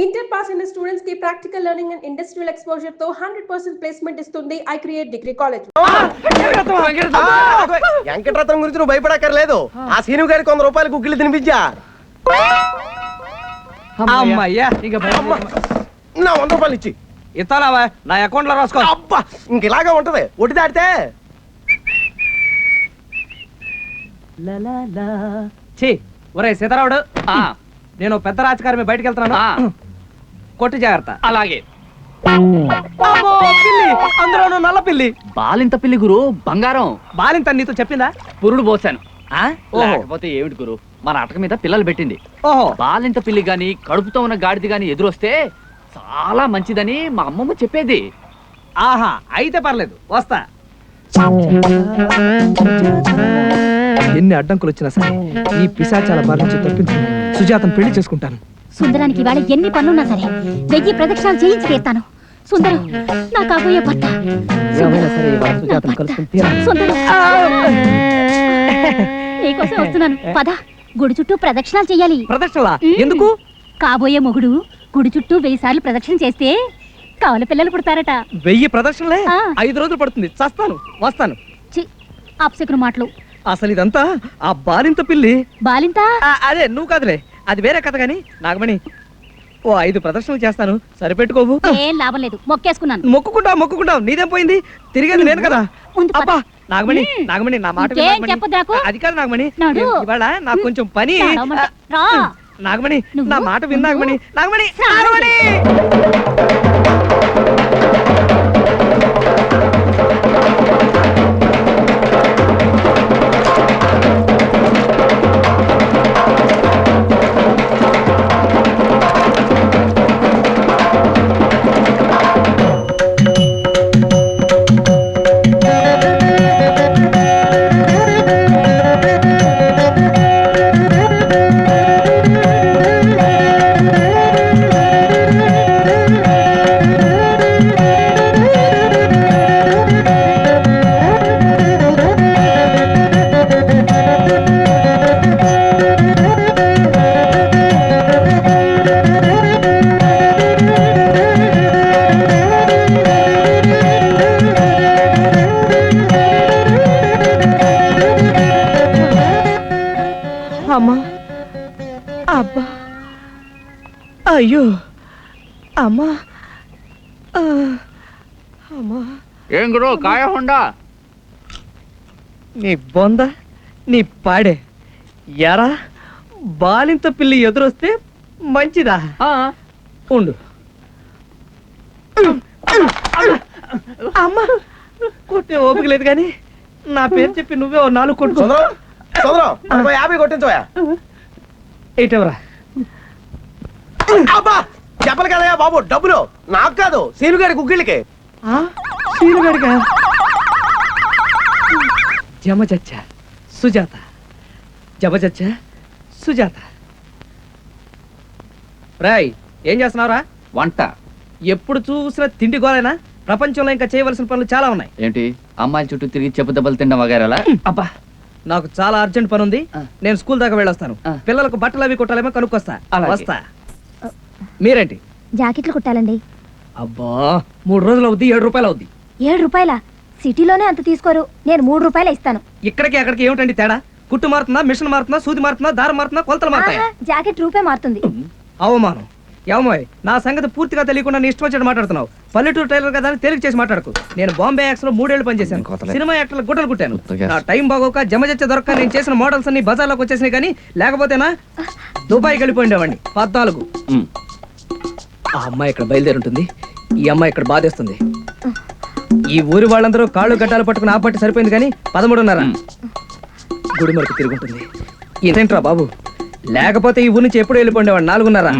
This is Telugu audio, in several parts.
ఇంటర్ పాస్ అయిన స్టూడెంట్స్ కి practical learning and industrial exposure తో 100% ప్లేస్మెంట్ ఇస్తుంది I create degree college. Venkataratnam గురించి నువ్వు భయపడక్కర్లేదు. ఆ సీను గారికి 100 రూపాయలు కుక్కిలు తినిపించా. నా 100 రూపాయలు ఇచ్చి ఇస్తావా? నా అకౌంట్ లో రాసుకో. అబ్బా ఇంక ఇలాగా ఉంటది. ఒట్టి దాటితే ఒరే సీతారావుడు, నేను పెద్ద రాజకారమే బయటకు వెళ్తున్నాను. కొట్టు జాగ్రత్త. అలాగే. పిల్లి, అందులోనూ నల్ల పిల్లి. బాలింత పిల్లి గురు, బంగారం. బాలింత నీతో చెప్పిందా? పురుడు పోసాను. లేకపోతే ఏమిటి గురు, మన అటక మీద పిల్లలు పెట్టింది. ఓహో, బాలింత పిల్లి గాని కడుపుతో ఉన్న గాడిది గాని ఎదురొస్తే చాలా మంచిదని మా అమ్మమ్మ చెప్పేది. ఆహా, అయితే పర్లేదు, వస్తా. ఎన్ని అడ్డంకులు వచ్చినా సరే ఈ పిశాచాల బారి నుంచి తప్పించుకుని సుజాతను పెళ్లి చేసుకుంటాను. సుందరానికి ఇవాళ ఎన్ని పనులున్నా సరే 1000 ప్రదక్షిణాలు చేయించి తీస్తాను. సుందరం నా కాబోయే భర్త. నీకోసం వస్తున్నాను. పద, గుడి చుట్టూ ప్రదక్షిణాలు చెయ్యాలి. ప్రదక్షిణ ఎందుకు? కాబోయే మొగుడు గుడి చుట్టూ 1000 సార్లు ప్రదక్షిణ చేస్తే కవల పిల్లలు పుడతారట. 1000 ప్రదక్షిణలే? 5 రోజులు పడుతుంది. చస్తాను, వస్తాను. అప్సకును మాటలు. అసలు ఇదంతా ఆ బాలింత పిల్లి. బాలింత? అదే, నువ్వు కాదులే, అది వేరే కథ. గాని నాగమణి, ఓ 5 ప్రదర్శనలు చేస్తాను, సరిపెట్టుకోవు. ఏం లాభం లేదు, మొక్కేసుకున్నాను. మొక్కుకుంటావు, నీదేం పోయింది? తిరిగేది నేను కదా. అబ్బా నాగమణి, నాగమణి నా మాట అది కాదు నాగమణి, ఇవాళ నాకు కొంచెం పని. నాగమణి నా మాట విన్. నాగమణి, నాగమణి, నాగమణి. అబ్బా, అయ్యో, అమ్మా, అమ్మా. ఏం గురు, కాయ హోండా? నీ బొంద, నీ పాడే. ఎరా, బాలింత పిల్లి ఎదురొస్తే మంచిదా? ఉండు. అమ్మా, కొట్టే ఓపిక లేదు కానీ నా పేరు చెప్పి నువ్వే 4 కొట్టు. 50 కొట్టించోయా. ఏటవరా? అబ్బా చెప్పలు కదయా బాబు, డబ్బులు నాకు కాదు, సీను గారి కుక్కిళ్ళకి. సీను గారిగా? జమజచ్చ సుజాత, జమజచ్చ సుజాత. రాయ్, ఏం చేస్తున్నావురా? వంట. ఎప్పుడు చూసినా తిండి గోలేనా? ప్రపంచంలో ఇంకా చేయవలసిన పనులు చాలా ఉన్నాయి. ఏంటి, అమ్మాయిల చుట్టూ తిరిగి చెప్పు దెబ్బలు తిండం వగేరాలా? అబ్బా, నాకు చాలా అర్జెంట్ పని ఉంది. నేను స్కూల్ దాకా వెళ్ళొస్తాను. పిల్లలకు బట్టలు అవి కుట్టాలేమో కనుక్కొస్తా. వస్తా. మీరేంటి? జాకెట్లు కుట్టాలండి. అబ్బా, 3 రోజులు అవుద్ది, 7 రూపాయలు అవుద్ది. 7 రూపాయల? సిటీలోనే అంత తీసుకోరు, నేను 3 రూపాయలు ఇస్తాను. ఇక్కడికి అక్కడికి ఏమిటండి తేడా? కుట్టు మారుతుందా, మిషన్ మారుతుందా, సూది మారుతుందా, దారం మారుతుందా, కొలతలు మారుతాయా? జాకెట్ రూపే మారుతుంది. అవమానం. ఏమోయ్, నా సంగతి పూర్తిగా తెలియకుండా నీ ఇష్టం వచ్చాడు మాట్లాడుతున్నావు. పల్లెటూరు టైలర్ కదా అని తేలిక చేసి మాట్లాడుకు. నేను బాంబే యాక్స్ లో 3 ఏళ్ళు పనిచేశాను. సినిమా యాక్టర్ల గుడ్డలు కుట్టాను. నా టైం బాగోక జమజచ్చ దొరక్క నేను చేసిన మోడల్స్ అన్ని బజార్లోకి వచ్చేసినాయి. కానీ లేకపోతేనా దుబాయ్ వెళ్ళిపోయిండేవాడిని. 14. ఆ అమ్మాయి ఇక్కడ బయలుదేరి ఉంటుంది, ఈ అమ్మాయి ఇక్కడ బాధేస్తుంది. ఈ ఊరి వాళ్ళందరూ కాళ్ళు గడ్డాలు పట్టుకుని ఆపట్టి సరిపోయింది. కానీ 13:30 గుడి మరకు తిరుగుంటుంది. ఇదేంట్రా బాబు, లేకపోతే ఈ ఊరి నుంచి ఎప్పుడు వెళ్ళిపోండేవాడు. 4:30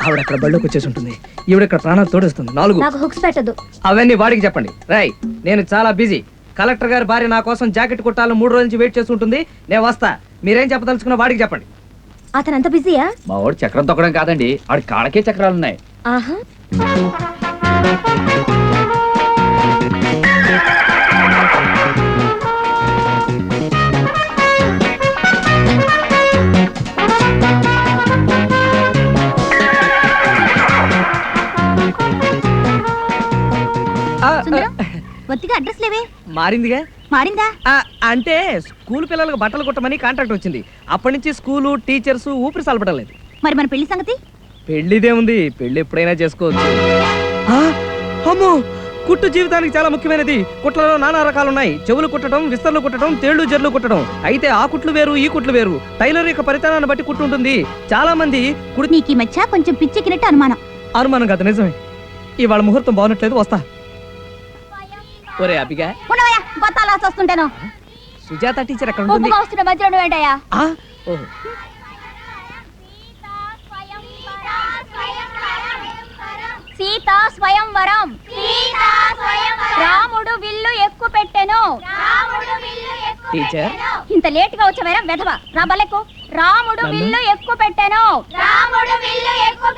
ఆవిడ అక్కడ బళ్ళోకి వచ్చేసి ఉంటుంది. ఈవిడ ఇక్కడ ప్రాణాలు తోడేస్తుంది. 4. అవన్నీ వాడికి చెప్పండి. రాయ్, నేను చాలా బిజీ. కలెక్టర్ గారి భార్య నా కోసం జాకెట్ కుట్టాలని 3 రోజుల నుంచి వెయిట్ చేస్తుంటుంది. నేను వస్తా. మీరేం చెప్పదలుచుకున్నా వాడికి చెప్పండి. అతను అంత బిజీయా? మా వాడు చక్రం తొక్కడం కాదండి, ఆడి కాళ్ళకే చక్రాలున్నాయి. ఆహా. సుందరం ఒత్తిగా అడ్రస్ లేవే. మారిందిగా. మారిందా? అంటే స్కూల్ పిల్లలకు బట్టలు కుట్టమని కాంట్రాక్ట్ వచ్చింది. అప్పటి నుంచి స్కూలు టీచర్స్ ఊపిరి సలపడం లేదు. మరి మన పెళ్లి సంగతి? పెళ్లిదే ఉంది, పెళ్లి ఎప్పుడైనా చేసుకోవచ్చు. అమ్మో, కుట్టు జీవితానికి చాలా ముఖ్యమైనది. కుట్లలో నానా రకాలున్నాయి. చెవులు కుట్టడం, విస్తర్లు కుట్టడం, తేళ్లు జర్లు కుట్టడం. అయితే ఆ కుట్లు వేరు, ఈ కుట్లు వేరు. టైలర్ యొక్క పరితనాన్ని బట్టి కుట్టు ఉంటుంది. చాలా మంది నీకు ఈ మధ్య కొంచెం పిచ్చెక్కినట్టు అనుమానం. అనుమానం కాదు, నిజమే. ఇవాళ ముహూర్తం బాగున్నట్లేదు, వస్తా. ఒరే అభిగా, ఉన్నవయ్యా బత్తాలా వస్తుంటాను. సుజాత టీచర్ ఎక్కడ ఉంటుంది? వస్తున్న మధ్యలో ఏంటయ్యా? ఓహో. సీతా స్వయంవరం. రాముడు విల్లు ఎక్కువ పెట్టెను. టీచర్ ఇంత లేట్ గా వచ్చావేరా వెధవ. రా బల్లెక్కు. రాముడు విల్లు ఎక్కువ పెట్టెను.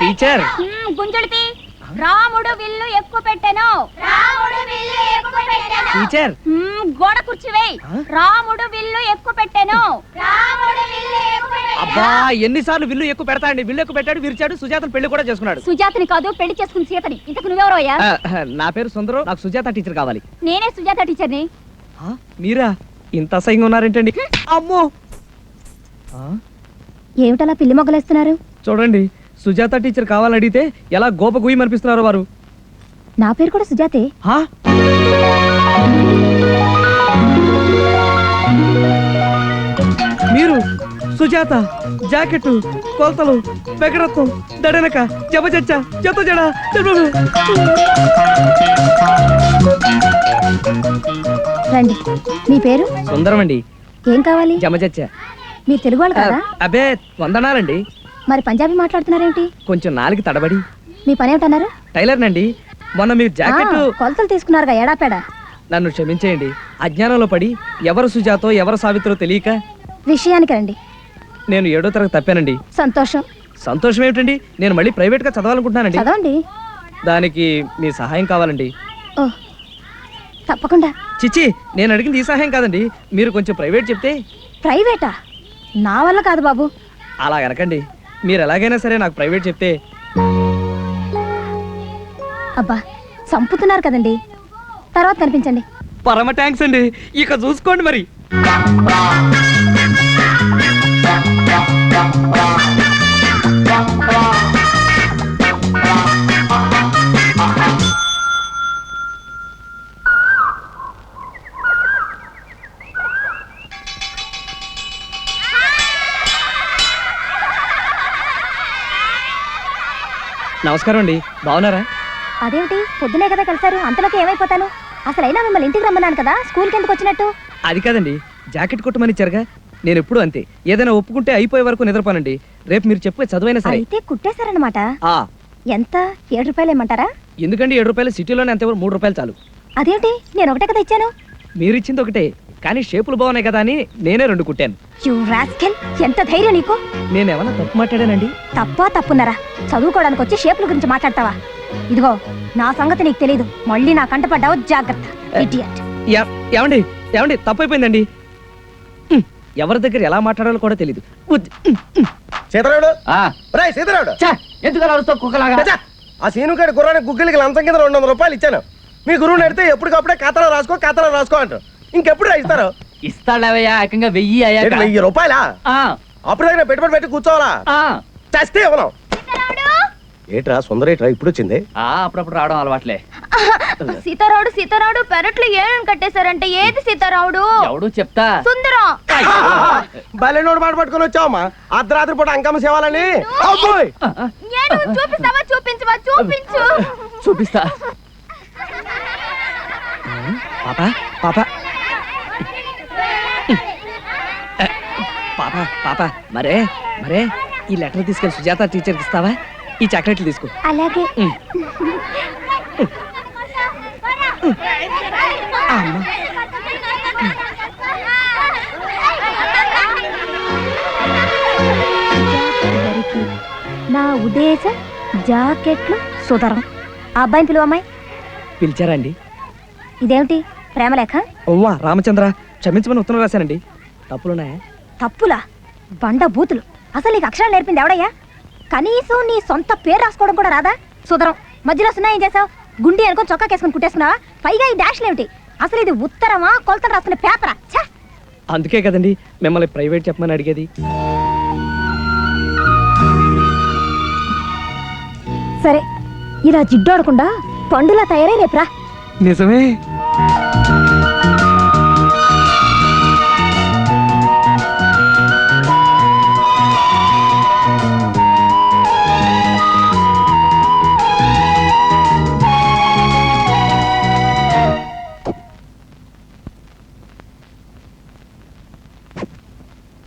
టీచర్ గుంజుడితి. రాముడు విల్లు ఎక్కువ పెట్టెను. టీచర్ గోడ కుర్చీవేయ్. రాముడు విల్లు ఎక్కువ పెట్టెను. అబ్బా, ఎన్నిసార్లు విల్లు ఎక్కువ పెడతాండి. విల్లు ఎక్కువ పెట్టాడు, విరిచాడు. సుజాతను పెళ్లి కూడా చేసుకున్నాడు. సుజాతని కాదు, పెళ్లి చేసుకుని సీతని. ఇంతకు నువ్వెవరో అయ్యా? నా పేరు సుందరం. నాకు సుజాత టీచర్ కావాలి. నేనే సుజాత టీచర్ని. మీరా? ఇంత అసహ్యంగా ఉన్నారేంటండి? అమ్మో, ఏమిటలా పిల్లి మొగ్గలేస్తున్నారు? చూడండి, సుజాత టీచర్ కావాలని అడిగితే ఎలా గోప గుయ్యి మనిపిస్తున్నారు వారు. నా పేరు కూడా సుజాతే. మీరు సుజాత? జాకెట్, కొలతలు, పెగరత్వం, దడనక, జబజచ్చ, జత జడ. రండి. మీ పేరు? సుందరం అండి. ఏం కావాలి? జమజచ్చ. మీరు తెలుగు వాళ్ళు కదా? అబ్బే, వందనాలండి. మరి పంజాబీ మాట్లాడుతున్నారేంటి? కొంచెం నాలుగు తడబడి. మీ పని ఏమిటన్నారు? టైలర్ నండి. మొన్న మీరు జాకెట్ కొలతలు తీసుకున్నారుగా, ఏడాపేడా. నన్ను క్షమించేయండి. అజ్ఞానంలో పడి ఎవరు సుజాతో ఎవరు సావిత్రో తెలియక. విషయానికి రండి. నేను 7వ తరగతి తప్పానండి. సంతోషం. సంతోషం ఏమిటండి? నేను మళ్ళీ ప్రైవేట్ గా చదవాలనుకుంటున్నానండి. చదవండి. దానికి మీ సహాయం కావాలండి. ఓ, తప్పకుండా. చిచ్చి, నేను అడిగింది ఈ సహాయం కాదండి. మీరు కొంచెం ప్రైవేట్ చెప్తే. ప్రైవేటా? నా వల్ల కాదు బాబు. అలా అనకండి. మీరు ఎలాగైనా సరే నాకు ప్రైవేట్ చెప్తే. అబ్బా, చంపుతున్నారు కదండి. తర్వాత కనిపించండి. పరమ థ్యాంక్స్ అండి. ఇక చూసుకోండి మరి. నమస్కారం అండి, బాగున్నారా? అదేమిటి, పొద్దునే కదా కలిసారు, అంతలోకి ఏమైపోతాను? అసలైనా మిమ్మల్ని ఇంటికి రమ్మన్నాను కదా, స్కూల్కి ఎందుకు వచ్చినట్టు? అది కాదండి, జాకెట్ కుట్టమని ఇచ్చారుగా. నేను ఎప్పుడు అంతే, ఏదైనా ఒప్పుకుంటే అయిపోయే వరకు నిద్రపోనండి. రేపు మీరు చెప్పే చదువైనా సరే. అయితే కుట్టేశారనమాట. ఎంత? 7 రూపాయలు ఇమ్మంటారా? ఎందుకండి 7 రూపాయలు? సిటీలోనే అంతే, 3 రూపాయలు చాలు. అదేంటి, నేను ఒకటే కదా ఇచ్చాను. మీరు ఇచ్చింది ఒకటే, కానీ షేపులు బాగున్నాయి కదా అని నేనే 2 కుట్టాను. యు రాస్కెల్, ఎంత ధైర్యం నీకు? నేనేమన్నా తప్పు మాట్లాడానండి? తప్పా తప్పున్నారా? చదువుకోవడానికి వచ్చి షేపుల గురించి మాట్లాడతావా? ఇదిగో, నా సంగతి నీకు తెలీదు. మళ్ళీ నా కంట పడ్డావు, జాగ్రత్త. ఇడియట్. ఏమండి ఏమండి, తప్పైపోయిందండి. ఎవరి దగ్గర ఎలా మాట్లాడాలో కూడా తెలీదు. సీతారాముడు, రేయ్ సీతారాముడు, ఎందుకు అలా అరుస్తావు కుక్కలాగా? చచ్చా, ఆ సీనుగాడి గుర్రానికి గుగ్గిలికి లంచం కింద 200 రూపాయలు ఇచ్చాను. మీ గురువుని అడిగితే ఎప్పటికప్పుడే ఖాతాలో రాసుకో అంటారు. ఇంకెప్పుడు ఇస్తారు? ఇస్తాడవయ్యా, ఏకంగా 1000 అయ్యాక. 1000 రూపాయలా? అప్పుడు దగ్గర పెట్టుబడి పెట్టి కూర్చోవాలా? చస్తే ఇవ్వను. ఏట్రా సుందరేట్రా ఇప్పుడు వచ్చింది? అప్పుడప్పుడు రావడం అలవాట్లే. సీతారాముడు పెరట్లు ఏమని కట్టేశారంటే ఏది సీతారాముడు? ఎవడు చెప్తా. సుందరం. బల్లెనోడు మాట పట్టుకొని వచ్చావమ్మా, అర్ధరాత్రి పూట అంకమ్మ సేవాలని. చూపిస్తావా? చూపించు. చూపిస్తా. పాపా పాపా పాపా పాపా, మరే ఈ లెటర్ తీసుకెళ్ళి సుజాత టీచర్కి ఇస్తావా? ఈ చాక్లెట్లు తీసుకో. అలాగే. నా ఉద్దేశం జాకెట్లు సుధరం. ఆ అబ్బాయిని పిలువమ్మాయి. పిలిచారా అండి? ఇదేమిటి, ప్రేమలేఖ? ఓవా రామచంద్ర, క్షమించమని ఉత్తరం రాశానండి. తప్పులున్నాయా? తప్పులా? బండ బూతులు. అసలు నీకు అక్షరాలు నేర్పింది ఎవడయ్యా? కనీసం నీ సొంత పేరు రాసుకోవడం కూడా రాదా? సుధరం, మధ్యలో సున్నా ఏం చేసావు? గుండి అనుకో చొక్కా కేసుకొని కుట్టేసుకున్నావా? పైగా ఈ డాష్లు ఏమిటి? అసలు ఇది ఉత్తరమా కొలతలు రాస్తున్న పేపరా? ఛ! అందుకే కదండి మిమ్మల్ని ప్రైవేట్ చెప్పమని అడిగేది. సరే, ఇలా జిడ్డాడకుండా పండులా తయారై రేపురా. నిజమే.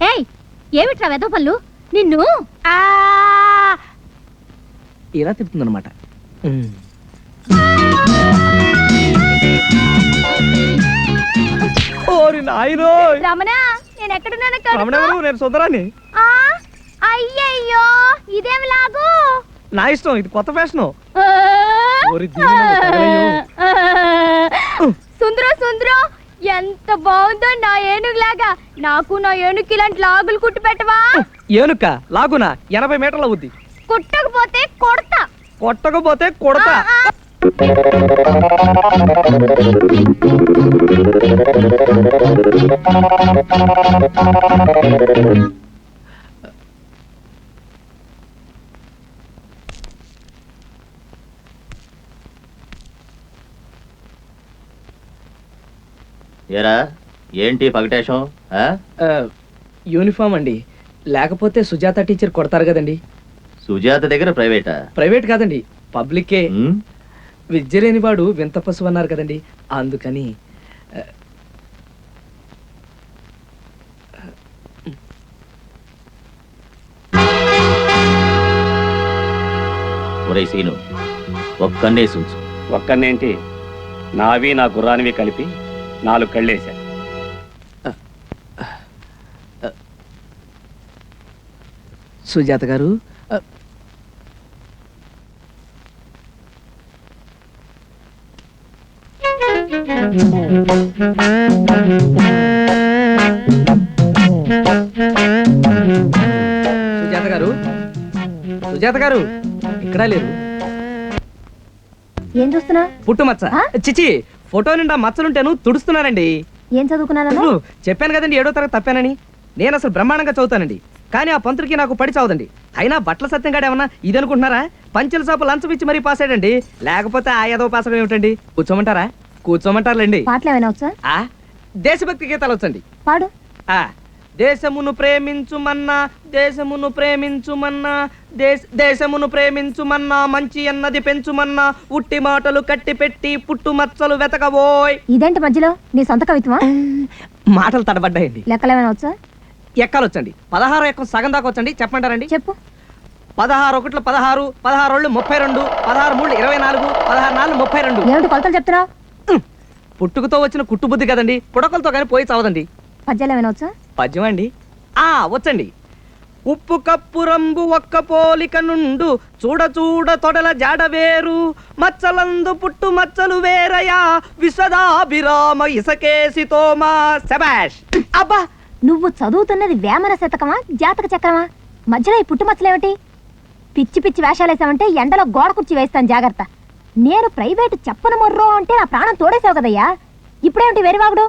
ఏయ్, ఏమిట్రా వెధవ పళ్ళు? నిన్ను ఇలా తిప్పుతుందన్నమాట. ఓరి నాయనో, రమణ, నేను ఎక్కడున్నాను? రమణ గారు, నేను సుందరాన్ని. అయ్యయ్యో, ఇదేమి లాగు? నా ఇష్టం, ఇది కొత్త ఫ్యాషన్. సుందరం సుందరం, ఎంత బాగుందో నా ఏనుగులాగా. నాకు నా ఏనుగుకి ఇలాంటి లాగులు కుట్టి పెట్టవా? ఏనుక లాగునా? 80 మీటర్ల అవుద్ది. కుట్టకపోతే కొడతా. కొట్టకపోతే కొడతా. ఏరా ఏంటి పగటేశం? యూనిఫామ్ అండి, లేకపోతే సుజాత టీచర్ కొడతారు కదండి. సుజాత దగ్గర ప్రైవేటా? ప్రైవేట్ కాదండి, పబ్లికే. ఉమ్, విద్య లేనివాడు వింత పశువు అన్నారు కదండి, అందుకని. ఒరేయ్ సీను, ఒక్కన్నేసి ఉంచు. ఒక్కనేంటి, నావి నా గుర్రానివి కలిపి 4 కళ్ళేశా. సుజాత గారు, సుజాత గారు, సుజాత గారు ఇక్కడ లేరు. ఏం చూస్తున్నా? పుట్టుమచ్చ. ఆ? చిచి, ఫోటో నిండా మచ్చలుంటేను తుడుస్తున్నానండి. ఏం చదువుకున్నాను? చెప్పాను కదండి 7వ తరగతి తప్పానని. నేను అసలు బ్రహ్మాండంగా చదువుతానండి, కానీ ఆ పంతుడికి నాకు పడి చావదండి. అయినా బట్టల సత్యంగాడు ఏమన్నా ఇది అనుకుంటున్నారా? పంచెల సాపు లంచం ఇచ్చి మరీ పాస్ అయ్యాడండి, లేకపోతే ఆ ఏదో పాస్ అవ్వడం ఏమిటండి? కూర్చోమంటారా? కూర్చోమంటారులేండి. పాటలు ఏమైనా వచ్చా? ఆ దేశభక్తి గీతాలు వచ్చండి. పాడు. ఆ దేశమును ప్రేమించుమన్నా, దేశమును ప్రేమించుమన్నా, దేశమును ప్రేమించుమన్నా, మంచి అన్నది పెంచుమన్నా, ఉట్టి మాటలు కట్టి పెట్టి పుట్టు మచ్చలు వెతకబోయ్. ఇదేంటి మధ్యలో నీ సొంత కవిత్వమా? మాటలు తడబడ్డాయండి. లెక్కలు ఏమైనా వచ్చా? ఎక్కాలు వచ్చండి. 16 ఎక్కం సగం దాకా వచ్చండి, చెప్పమంటారండి? చెప్పు. 16 ఒకట్లు 16, 16 32, 16 3 24, 16 4 32. ఏమిటి కొలతలు చెప్తున్నావు? పుట్టుకతో వచ్చిన కుట్టుబుద్ధి కదండి, పుడకలతో కానీ పోయి చావదండి. పద్యాలు ఏమైనా వచ్చా? పద్యం అండి, వచ్చండి. ఉప్పు కప్పు రంబు ఒక్క పోలిక నుండు, చూడ చూడ తొడల జాడ వేరు, మచ్చలందు పుట్టు మచ్చలు వేరయా, విశ్వదాభిరామ ఇసకేసి తోమా. శబాష్. అబ్బా, నువ్వు చదువుతున్నది వేమన శతకమా జాతక చక్రమా? మధ్యలో ఈ పుట్టుమచ్చలేమిటి? పిచ్చి పిచ్చి వేషాలేసావంటే ఎండలో గోడ కుర్చీ వేస్తాను, జాగ్రత్త. నేను ప్రైవేటు చెప్పను మొర్రో అంటే నా ప్రాణం తోడేసావు కదయ్యా, ఇప్పుడేమిటి వెరివాగుడు?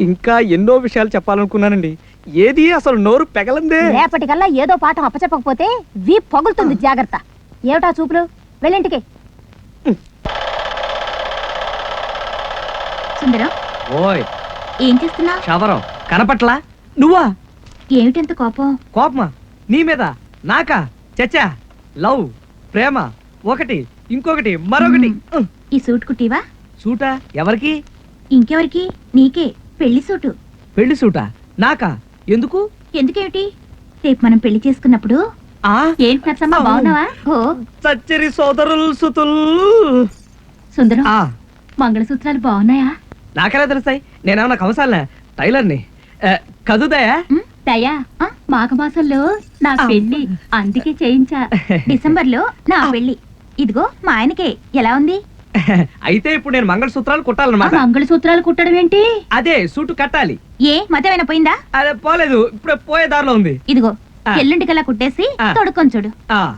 ఇంకా ఎన్నో విషయాలు చెప్పాలనుకున్నానండి, ఏది అసలు నోరు పెగలందే. రేపటికల్లా ఏదో పాఠం అప్పచెప్పకపోతే వీ పగులుతుంది, జాగ్రత్త. ఏమిటా చూపులు? వెళ్ళింటికి. సుందరం, ఓయ్ ఏం చేస్తున్నా? శవరం కనపట్లా? నువ్వా? ఏమిటంత కోపం? కోపమా? నీ మీద? నాకా? చచ్చా, లవ్ ప్రేమ ఒకటి, ఇంకొకటి మరొకటి. ఈ సూట్ కుట్టివా? సూటా? ఎవరికి? ఇంకెవరికి? నీకే. పెళ్లి సూటు. పెళ్లి సూటా? నాకా? ఎందుకు? ఎందుకేమిటి? రేపు మనం పెళ్లి చేసుకున్నప్పుడు. ఏంటి నచ్చమ్మా, బాగున్నావా? ఓ చచ్చరి సోదరులు సుతుల్. సుందరం, మంగళసూత్రాలు బాగున్నాయా? నాకెలా తెలుస్తాయి? నేనేమన్నా కంసాలనా? టైలర్ని. కదుదయా? దయా, మాఘమాసంలో నా పెళ్లి, అందుకే చేయించా. డిసెంబర్లో నా పెళ్లి. ఇదిగో మా ఆయనకే. ఎలా ఉంది? అయితే ఇప్పుడు నేను మంగళసూత్రాలు కుట్టాలన్నమాట. మంగళసూత్రాలు కుట్టడం ఏంటి? అదే సూటు కట్టాలి. ఏ మతమైనా పోయిందా? అదే పోలేదు, ఇప్పుడు పోయే దారిలో ఉంది. ఇదిగో ఎల్లుంటికల్లా కుట్టేసి తొడుక్కొని చూడు.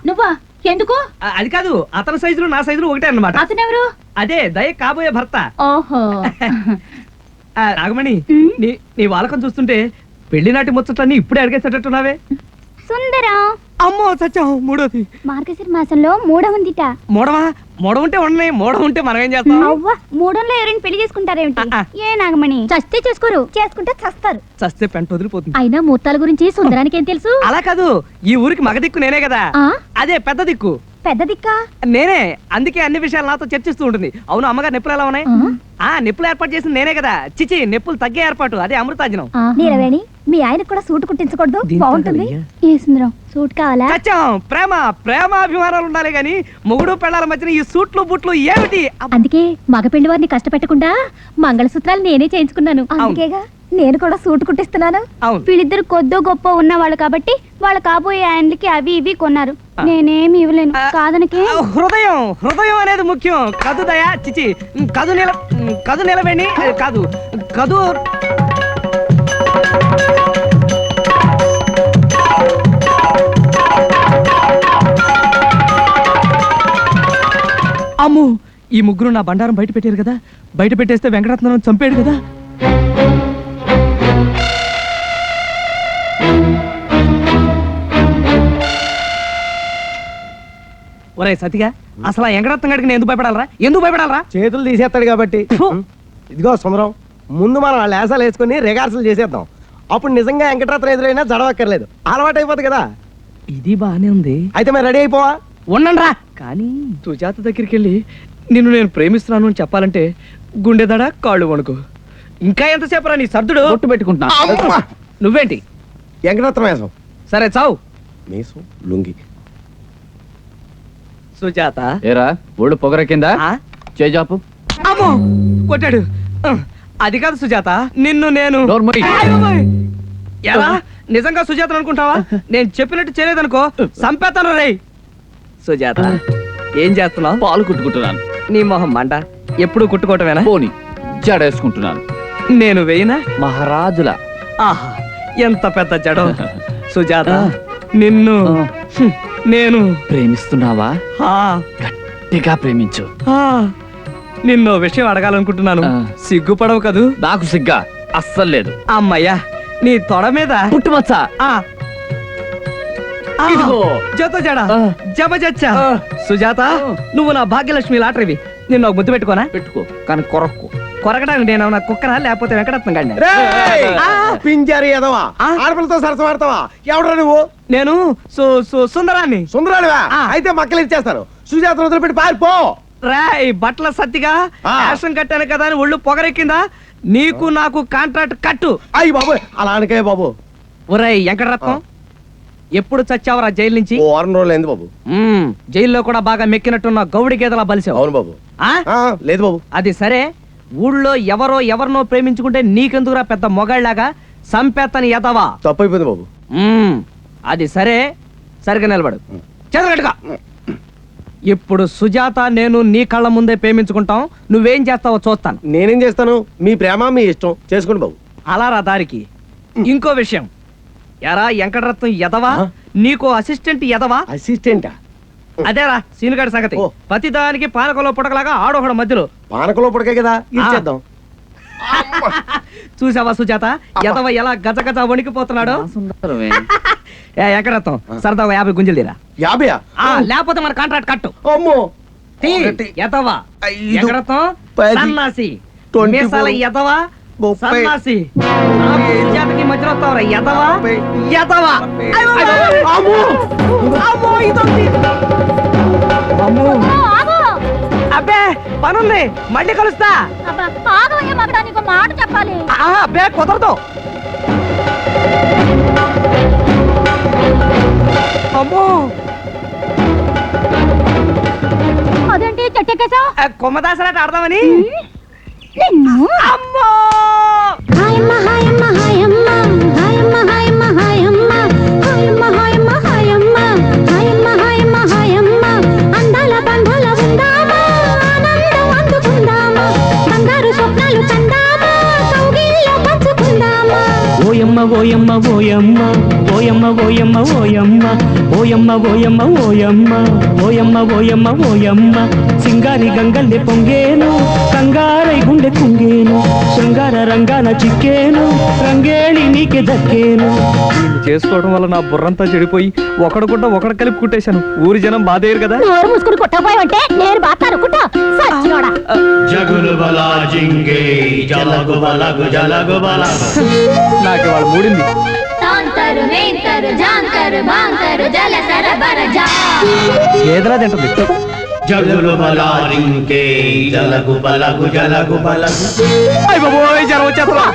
నువ్వా? ఎందుకు? అది కాదు, అతని సైజులు నా సైజులు ఒకటే అన్నమాట. అతనెవరు? అదే దయ కాబోయే భర్త. ఓహో. నాగమణి, నీ వాలకం చూస్తుంటే పెళ్లి నాటి ముచ్చట్లన్నీ ఇప్పుడే అడిగేసేటట్టున్నావే. సుందరం. అమ్మో సత్యం, మూడోది. మార్గశిర మాసంలో మూడవందిట. మూడ ఉంటే ఉండని, మూడ ఉంటే మనం ఏం చేస్తాం? అవ్వ, మూడంలో ఎవరైనా పెళ్లి చేసుకుంటారేమిటి? ఏ నాగమణి, చస్తే చేసుకోరు, చేసుకుంటే చస్తారు. చస్తే పెంట వదిలిపోతుంది. అయినా ముహూర్తాల గురించి సుందరానికి ఏం తెలుసు? అలా కాదు, ఈ ఊరికి మగ దిక్కు నేనే కదా. అదే పెద్ద దిక్కు. పెద్ద దిక్కా? నేనే, అందుకే అన్ని విషయాలు నాతో చర్చిస్తూ ఉంటుంది. అవును, అమ్మగారు నిప్పులు ఎలా ఉన్నాయి? నిప్పులు ఏర్పాటు చేసింది నేనే కదా. చిచి, నిప్పులు తగ్గే ఏర్పాటు, అదే అమృతాజనం. నీలవేణి, మీ ఆయనకు కూడా సూట్ కుట్టించకూడదు? బాగుంటుంది. ఏ సుందరం, సూట్ కావాలా? సత్యం, ప్రేమాభిమానాలు ఉండాలి గాని మొగుడు పెళ్ళాల మధ్యన ఈ సూట్లు బుట్లు ఏమిటి? అందుకే మగ పెళ్లి వారిని కష్టపెట్టకుండా మంగళసూత్రాలు నేనే చేయించుకున్నాను. అందుకేగా నేను కూడా సూట్ కుట్టిస్తున్నాను. వీళ్ళిద్దరు కొద్దో గొప్ప ఉన్నవాళ్ళు కాబట్టి వాళ్ళ కాబోయే ఆయనకి అవి ఇవి కొన్నారు. నేనేమి ఇవ్వలేను కాదనకి. హృదయం అనేది ముఖ్యం. కదు దయా, చిచి, కదు నిలవేణి కాదు, కదు. అమ్ము, ఈ ముగ్గురు నా బండారం బయట పెట్టారు కదా. బయట పెట్టేస్తే వెంకటరత్నం చంపాడు కదా. ఒరే సతిగా, అసలు ఆ వెంకటరత్నం గడికి నేను ఎందుకు భయపడాలరా? చేతులు తీసేస్తాడు కాబట్టి. ఇదిగో సుందరం, ముందు మనం ఆ లేసాలు వేసుకుని రిహార్సల్ చేసేద్దాం. అప్పుడు నిజంగా వెంకటరత్నం ఎదురైనా జడవక్కర్లేదు, అలవాటు అయిపోతుంది కదా. ఇది బానే ఉంది. అయితే మరి రెడీ అయిపోవా? ఉండండిరా. కానీ సుజాత దగ్గరికి వెళ్ళి నిన్ను నేను ప్రేమిస్తున్నాను అని చెప్పాలంటే గుండెదడ, కాళ్ళు వణుకు. ఇంకా ఎంతసేపు రా నీ సర్దుడు? బొట్టు పెట్టుకుంటున్నా. నువ్వేంటి? వెంకటరత్నం వేసం. సరే చావు. మీసం, లుంగి. సుజాత, ఏరా ఒళ్ళు పొగర కింద చేజాపు. అమ్మో, కొట్టాడు. అది కాదు సుజాత, నిన్ను నేను. ఎలా నిజంగా సుజాత అనుకుంటావా? నేను చెప్పినట్టు చేయలేదనుకో సంపేతను రే. సుజాత, ఏం చేస్తున్నావు? పాలు కుట్టుకుంటున్నాను. నీ మొహం మంట, ఎప్పుడు కుట్టుకోవటమేనా? పోని జడేసుకుంటున్నాను. నేను వేయినా? మహారాజుల. ఆహా, ఎంత పెద్ద జడం. సుజాత, నిన్ను నేను ప్రేమిస్తున్నావా? ఆ, గట్టిగా ప్రేమించు. నిన్నో విషయం అడగాలనుకుంటున్నాను. సిగ్గుపడవు కదూ? నాకు సిగ్గా అస్సలు లేదు. అమ్మయ్యా, నీ తొడ మీద పుట్టుమచ్చ. ఇదిగో. జత జడ జబజచ్చా. సుజాత, నువ్వు నా భాగ్యలక్ష్మి లాటరీవి. నిన్ను ఒక ముద్దు పెట్టుకోనా? పెట్టుకో, కానీ కొరక్కు. కొరకడానికి నేను నా కుక్కరా లేకపోతే వెంకటరత్నం గాడినా? పింజారి ఎదవా, ఆడపిల్లతో సరసమాడతావా? ఎవడరా నువ్వు? నేను సుందరాన్ని. సుందరానివా? అయితే మక్కలు ఇచ్చేస్తాను. సుజాత వదిలిపెట్టి పారిపో. రాయ్, బట్టల సత్తిగా యాక్షన్ కట్టాను కదా అని ఒళ్ళు పొగరెక్కిందా? నీకు నాకు కాంట్రాక్ట్ కట్టు. అయ్యి బాబు, అలా అనకే బాబు. ఒరేయ్ వెంకటరత్నం, ఎప్పుడు చచ్చావరా జైలు నుంచి? 4 రోజులు అయింది బాబు. జైల్లో కూడా బాగా మెక్కినట్టున్న గౌడి గేదలా బలిసావు. అవును బాబు. లేదు బాబు. అది సరే, ఊళ్ళో ఎవరినో ప్రేమించుకుంటే నీకెందుకురా పెద్ద మొగాళ్ళలాగా సంపేత్తని ఎదవా? తప్పు అయిపోయింది బాబు. అది సరే, సరిగా నిలబడు. చదగట్టుగా. ఇప్పుడు సుజాత నేను నీ కళ్ళ ముందే ప్రేమించుకుంటాం. నువ్వేం చేస్తావో చూస్తాను. నేనేం చేస్తాను? మీ ప్రేమ మీ ఇష్టం, చేసుకోండి బాబు. అలా రా దారికి. ఇంకో విషయం, ఎరా వెంకటరత్నం ఎదవా, నీకో అసిస్టెంట్ ఎదవా? అసిస్టెంటా? అదేరా సీనుగాడి సంగతి. ప్రతిదానికి పానకంలో పుడకలాగా ఆడోహడ మధ్యలో. పానకంలో పుడకే కదా, ఇచ్చేద్దాం. చూసావా సుజాత, ఎదవ ఎలా గజగజ వణికిపోతున్నాడో? సుందరమే. వెంకటరత్నం, సరదాగా 50 గుంజలు తీరా. 50? లేకపోతే మన కాంట్రాక్ట్ కట్టు. అమ్మో, ఎదవా వెంకటరత్నం, 10, సన్నాసి 24, మీసాల ఎదవా, 30, సన్నాసి. సుజాతకి మధ్యలో వస్తావరా ఎదవా, ఎదవా. అబ్బే పనుంది, మళ్ళీ కలుస్తా. మాట చెప్పాలి. అబ్బే కుదరదు. అమ్మో, అదేంటి చెట్టెక్కేసా? కొమ్మదాసరాట ఆడదామని. అమ్మో, హాయమ్మ హాయమ్మ హాయమ్మ హాయమ్మ హాయమ్మ హాయమ్మ హాయమ్మ హాయమ్మ హాయమ్మ హాయమ్మ హాయమ్మ హాయమ్మ అందాల బంధాల ఉందామా, ఆనందం అందుకుందామా, బంగారు స్వప్నాలు కందామా, కౌగిల్లో పంచుకుందామా. ఓయమ్మ ఓయమ్మ ఓయమ్మ ఓయమ్మ ఓయమ్మ ఓయమ్మ ఓయమ్మ ఓయమ్మ ఓయమ్మ ఓయమ్మ ఓయమ్మ ఓయమ్మ సింగారి గంగల్లె పొంగేను కంగారై గుండె కుంగేను శృంగార రంగాన చిక్కేను రంగేళి నీకే దక్కేను. వీళ్ళు చేసుకోవడం వల్ల నా బుర్రంతా చెడిపోయి ఒకడు కలిపి కుట్టేశాను. ఊరి జనం బాధేయరు కదా. నోరు మూసుకుని కుట్టపోయావంటే నేను బాతాను కుట్ట సచ్చినోడా. నాకు వాళ్ళు మూడింది. ఏదైనా తింటుంది. అయ్ బాబోయ్, జ్వరం వచ్చేస్తా.